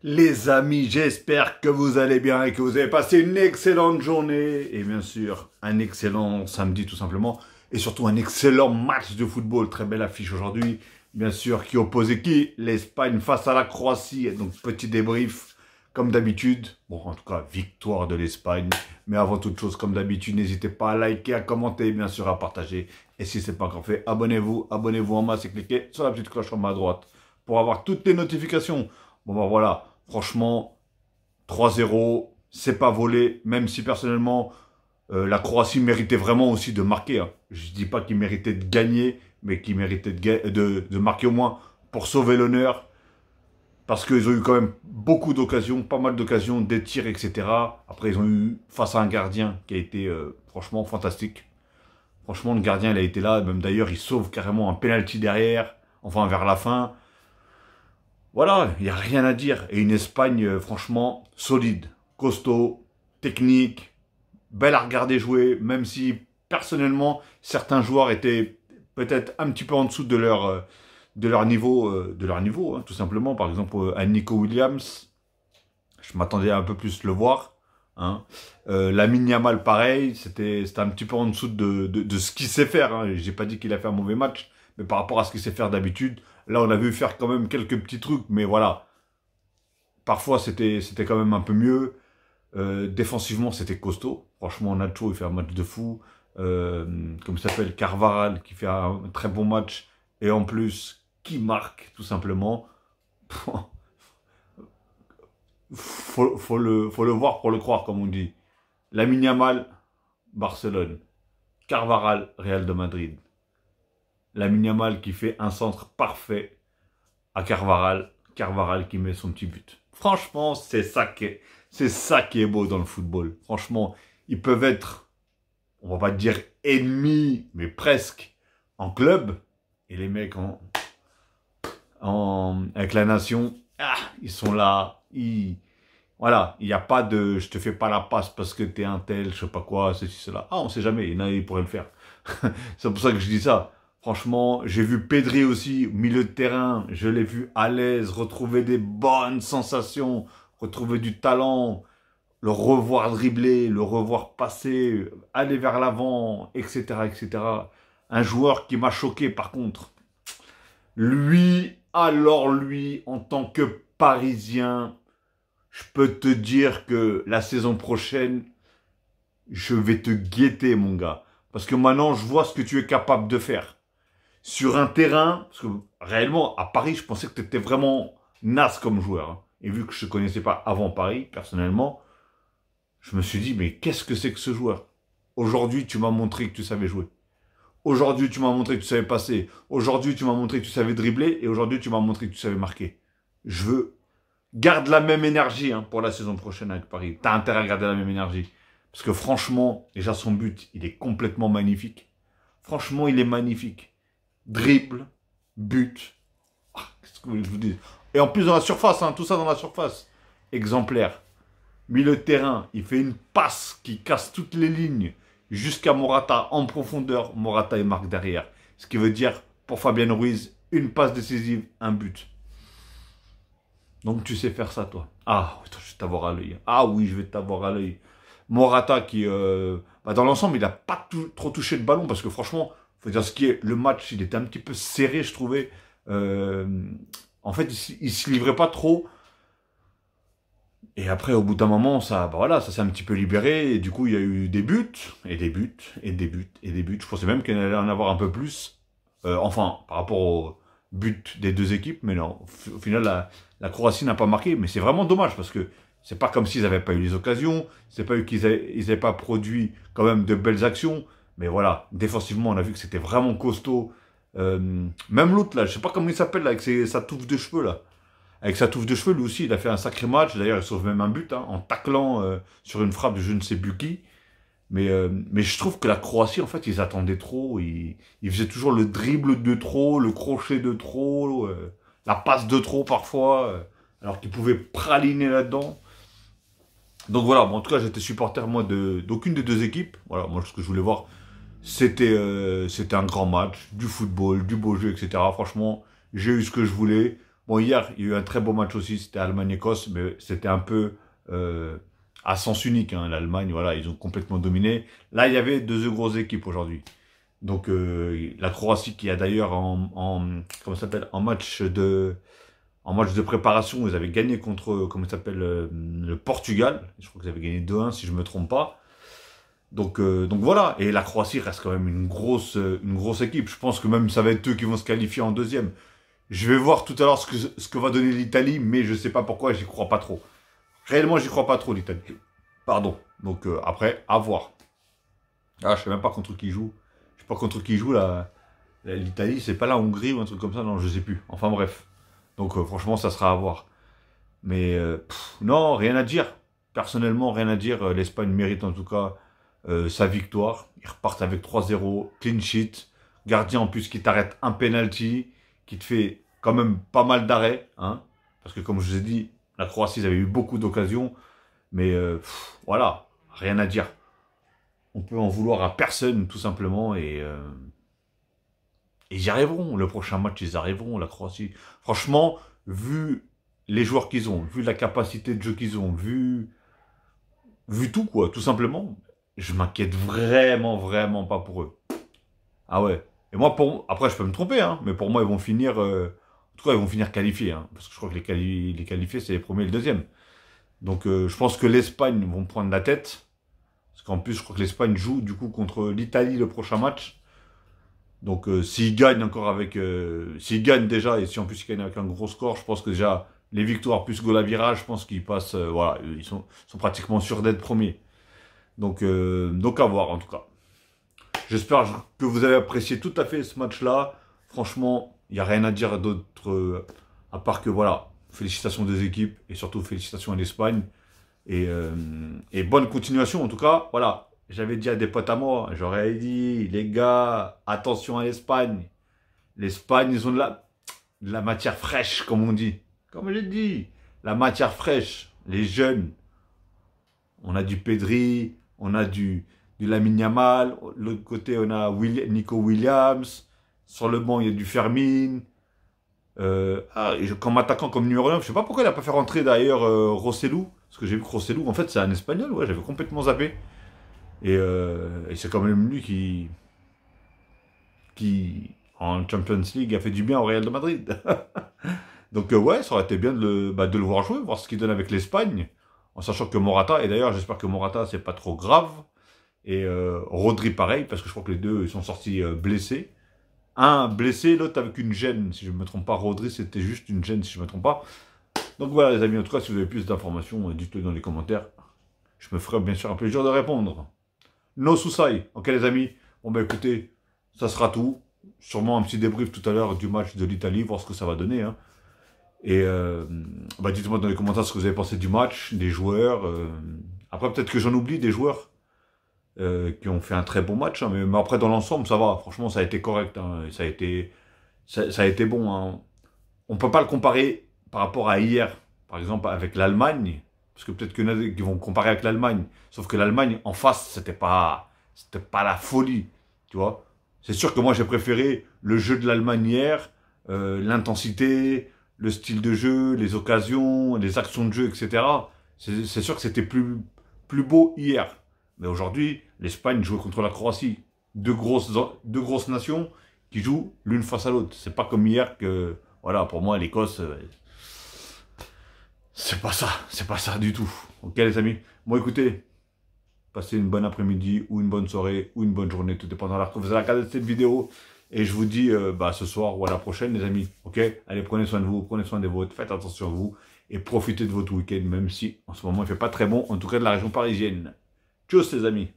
Les amis, j'espère que vous allez bien et que vous avez passé une excellente journée. Et bien sûr, un excellent samedi tout simplement. Et surtout un excellent match de football. Très belle affiche aujourd'hui. Bien sûr, qui opposait qui? L'Espagne face à la Croatie. Et donc, petit débrief, comme d'habitude. Bon, en tout cas, victoire de l'Espagne. Mais avant toute chose, comme d'habitude, n'hésitez pas à liker, à commenter, bien sûr, à partager. Et si ce n'est pas encore fait, abonnez-vous en masse et cliquez sur la petite cloche en bas à droite pour avoir toutes les notifications. Bon, ben voilà. Franchement, 3-0, c'est pas volé, même si personnellement, la Croatie méritait vraiment aussi de marquer. Hein. Je dis pas qu'il méritait de gagner, mais qu'il méritait de marquer au moins pour sauver l'honneur. Parce qu'ils ont eu quand même beaucoup d'occasions, pas mal d'occasions, des tirs, etc. Après, ils ont eu face à un gardien qui a été franchement fantastique. Franchement, le gardien, il a été là. Même d'ailleurs, il sauve carrément un penalty derrière, enfin vers la fin. Voilà, il n'y a rien à dire. Et une Espagne, franchement, solide, costaud, technique, belle à regarder jouer, même si, personnellement, certains joueurs étaient peut-être un petit peu en dessous de leur niveau, hein, tout simplement. Par exemple, à Nico Williams, je m'attendais à un peu plus le voir. Hein. Lamine Yamal, pareil, c'était un petit peu en dessous de ce qu'il sait faire. Hein. J'ai pas dit qu'il a fait un mauvais match, mais par rapport à ce qu'il sait faire d'habitude, là, on a vu faire quand même quelques petits trucs, mais voilà. Parfois, c'était quand même un peu mieux. Défensivement, c'était costaud. Franchement, Nacho, il fait un match de fou. Comme ça s'appelle, Carvajal, qui fait un très bon match. Et en plus, qui marque, tout simplement. Faut le voir pour le croire, comme on dit. Lamine Yamal, Barcelone. Carvajal, Real de Madrid. Lamine Yamal qui fait un centre parfait à Carvajal. Carvajal qui met son petit but. Franchement, c'est ça qui est beau dans le football. Franchement, ils peuvent être, on va pas dire ennemis, mais presque en club. Et les mecs avec la nation, ils sont là. Voilà, il n'y a pas de je te fais pas la passe parce que t'es un tel, je sais pas quoi, ceci, cela. Ah, on sait jamais, il y en a qui pourraient le faire. C'est pour ça que je dis ça. Franchement, j'ai vu Pedri aussi, milieu de terrain, je l'ai vu à l'aise, retrouver des bonnes sensations, retrouver du talent, le revoir dribbler, le revoir passer, aller vers l'avant, etc., etc. Un joueur qui m'a choqué par contre. Lui, en tant que Parisien, je peux te dire que la saison prochaine, je vais te guetter, mon gars. Parce que maintenant, je vois ce que tu es capable de faire. Sur un terrain, parce que réellement, à Paris, je pensais que tu étais vraiment naze comme joueur. Hein. Et vu que je ne te connaissais pas avant Paris, personnellement, je me suis dit, mais qu'est-ce que c'est que ce joueur? Aujourd'hui, tu m'as montré que tu savais jouer. Aujourd'hui, tu m'as montré que tu savais passer. Aujourd'hui, tu m'as montré que tu savais dribbler. Et aujourd'hui, tu m'as montré que tu savais marquer. Je veux... Garde la même énergie hein, pour la saison prochaine avec Paris. Tu as intérêt à garder la même énergie. Parce que franchement, déjà son but, il est complètement magnifique. Franchement, il est magnifique. Dribble, but. Qu'est-ce que vous voulez que je vous dise? Et en plus dans la surface, hein, tout ça dans la surface. Exemplaire. Milieu de terrain, il fait une passe qui casse toutes les lignes jusqu'à Morata en profondeur. Morata et marque derrière. Ce qui veut dire, pour Fabien Ruiz, une passe décisive, un but. Donc tu sais faire ça, toi. Ah, je vais t'avoir à l'œil. Ah oui, je vais t'avoir à l'œil. Morata qui, dans l'ensemble, il n'a pas trop touché le ballon parce que franchement, faut dire ce qui est, le match, il était un petit peu serré, je trouvais. En fait, il se livrait pas trop. Et après, au bout d'un moment, ça s'est un petit peu libéré. Et du coup, il y a eu des buts, et des buts, et des buts, et des buts. Je pensais même qu'il allait en avoir un peu plus. Enfin, par rapport au but des deux équipes. Mais non, au final, la Croatie n'a pas marqué. Mais c'est vraiment dommage parce que c'est pas comme s'ils n'avaient pas eu les occasions. C'est pas qu'ils n'avaient pas produit quand même de belles actions. Mais voilà, défensivement, on a vu que c'était vraiment costaud. Même l'autre, là, je sais pas comment il s'appelle, là, avec sa touffe de cheveux, là. Avec sa touffe de cheveux, lui aussi, il a fait un sacré match. D'ailleurs, il sauve même un but, hein, en taclant sur une frappe de je ne sais plus qui. Mais je trouve que la Croatie, en fait, ils attendaient trop. Ils faisaient toujours le dribble de trop, le crochet de trop, la passe de trop parfois, alors qu'ils pouvaient praliner là-dedans. Donc voilà, bon, en tout cas, j'étais supporter, moi, d'aucune des deux équipes. Voilà, moi, ce que je voulais voir, c'était un grand match, du football, du beau jeu, etc. Franchement, j'ai eu ce que je voulais. Bon, hier, il y a eu un très beau match aussi, c'était Allemagne-Écosse, mais c'était un peu à sens unique, hein. L'Allemagne, voilà, ils ont complètement dominé. Là, il y avait deux grosses équipes aujourd'hui. Donc, la Croatie qui a d'ailleurs comment ça s'appelle, en match de préparation, ils avaient gagné contre, comment ça s'appelle, le Portugal. Je crois qu'ils avaient gagné 2-1, si je me trompe pas. Donc voilà, et la Croatie reste quand même une grosse équipe. Je pense que même ça va être eux qui vont se qualifier en deuxième. Je vais voir tout à l'heure ce que va donner l'Italie, mais je sais pas pourquoi, j'y crois pas trop. Réellement, j'y crois pas trop, l'Italie. Pardon. Donc après, à voir. Ah, je sais même pas contre qui ils jouent. Je sais pas contre qui ils jouent, l'Italie, c'est pas la Hongrie ou un truc comme ça, non, je sais plus. Enfin bref. Donc franchement, ça sera à voir. Mais non, rien à dire. Personnellement, rien à dire. L'Espagne mérite en tout cas sa victoire. Ils repartent avec 3-0, clean sheet. Gardien en plus qui t'arrête un penalty, qui te fait quand même pas mal d'arrêts. Hein, parce que comme je vous ai dit, la Croatie, ils avaient eu beaucoup d'occasions. Mais voilà, rien à dire. On peut en vouloir à personne, tout simplement. Et ils y arriveront. Le prochain match, ils y arriveront, la Croatie. Franchement, vu les joueurs qu'ils ont, vu la capacité de jeu qu'ils ont, vu tout, quoi, tout simplement, je m'inquiète vraiment pas pour eux. Ah ouais. Et moi, après, je peux me tromper, hein, mais pour moi, ils vont finir, en tout cas, ils vont finir qualifiés, hein, parce que je crois que les qualifiés, c'est les premiers et le deuxième. Donc, je pense que l'Espagne vont prendre la tête, parce qu'en plus, je crois que l'Espagne joue, du coup, contre l'Italie le prochain match. Donc, s'ils gagnent encore s'ils gagnent déjà, et si en plus ils gagnent avec un gros score, je pense que déjà, les victoires plus goal à virage, je pense qu'ils passent, voilà, ils sont pratiquement sûrs d'être premiers. Donc à voir en tout cas. J'espère que vous avez apprécié tout à fait ce match-là. Franchement, il n'y a rien à dire d'autre, à part que voilà, félicitations des équipes, et surtout félicitations à l'Espagne. Et bonne continuation en tout cas, voilà. J'avais dit à des potes à moi, j'aurais dit, les gars, attention à l'Espagne. L'Espagne, ils ont de la matière fraîche, comme on dit. Comme j'ai dit, la matière fraîche, les jeunes. On a du Pedri, on a du Lamine Yamal. De l'autre côté, on a Nico Williams. Sur le banc, il y a du Fermin. Comme attaquant, comme numéro 9, je sais pas pourquoi il n'a pas fait rentrer d'ailleurs Rossellou. Parce que j'ai vu que Rossellou, en fait, c'est un Espagnol. Ouais, j'avais complètement zappé. Et c'est quand même lui qui, en Champions League, a fait du bien au Real de Madrid. Donc ouais, ça aurait été bien de le voir jouer, voir ce qu'il donne avec l'Espagne, en sachant que Morata, et d'ailleurs j'espère que Morata c'est pas trop grave, et Rodri pareil, parce que je crois que les deux ils sont sortis blessés. Un blessé, l'autre avec une gêne, si je ne me trompe pas. Rodri c'était juste une gêne, si je ne me trompe pas. Donc voilà les amis, en tout cas si vous avez plus d'informations, dites-le dans les commentaires. Je me ferai bien sûr un plaisir de répondre. No Susai, ok les amis. Bon bah écoutez, ça sera tout. Sûrement un petit débrief tout à l'heure du match de l'Italie, voir ce que ça va donner. Hein. Et dites-moi dans les commentaires ce que vous avez pensé du match, des joueurs. Après peut-être que j'en oublie des joueurs qui ont fait un très bon match. Hein, mais après dans l'ensemble ça va. Franchement ça a été correct. Hein, ça a été bon. Hein. On ne peut pas le comparer par rapport à hier. Par exemple avec l'Allemagne. Parce que peut-être qu'il y en a qui vont comparer avec l'Allemagne. Sauf que l'Allemagne, en face, c'était pas la folie. Tu vois. C'est sûr que moi, j'ai préféré le jeu de l'Allemagne hier, l'intensité, le style de jeu, les occasions, les actions de jeu, etc. C'est sûr que c'était plus beau hier. Mais aujourd'hui, l'Espagne jouait contre la Croatie. Deux grosses nations qui jouent l'une face à l'autre. C'est pas comme hier que, voilà, pour moi, l'Écosse... c'est pas ça du tout. Ok les amis. Bon écoutez, passez une bonne après-midi ou une bonne soirée ou une bonne journée, tout dépend de l'heure que vous allez regarder cette vidéo. Et je vous dis ce soir ou à la prochaine les amis. Ok. Allez, prenez soin de vous, prenez soin des vôtres, faites attention à vous et profitez de votre week-end, même si en ce moment il fait pas très bon, en tout cas de la région parisienne. Tchuss les amis.